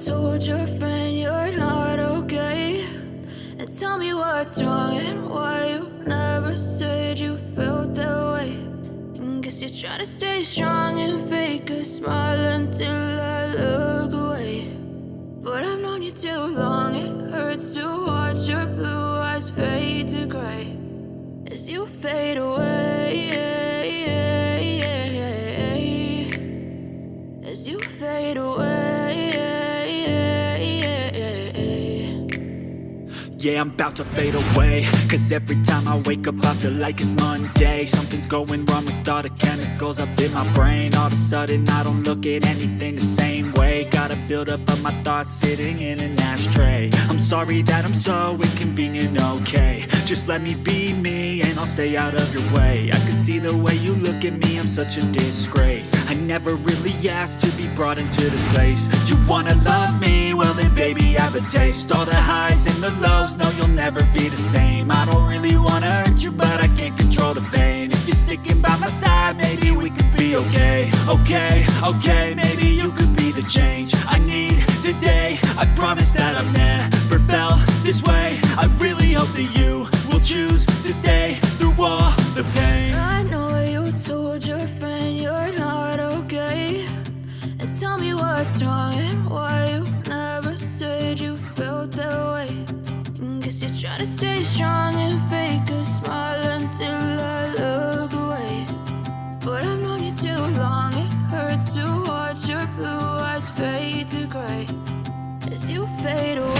told your friend you're not okay? And tell me what's wrong and why you never said you felt that way. And guess you're trying to stay strong and fake a smile until I look away. But I've known you too long, it hurts to watch your blue eyes fade to gray as you fade away, as you fade away. Yeah, I'm about to fade away, cause every time I wake up I feel like it's Monday. Something's going wrong with all the chemicals up in my brain. All of a sudden I don't look at anything the same way. Gotta build up of my thoughts sitting in an ashtray. I'm sorry that I'm so inconvenient, okay? Just let me be me and I'll stay out of your way. I can see the way you look at me, I'm such a disgrace. I never really asked to be brought into this place. You wanna love me? Well then baby have a taste. All the highs and the lows, no you'll never be the same. I don't really wanna hurt you but I can't control the pain. If you're sticking by my side maybe we could be okay. Okay, maybe you could be the change I need today. I promise that I've never felt this way. I really hope that you will choose to stay through all the pain. I know you told your friend you're not okay. And tell me what's wrong and why you never said you felt that way. And guess you're trying to stay strong and fake a smile until I look away. But I've known you too long, it hurts to watch your blue eyes fade to gray as you fade away.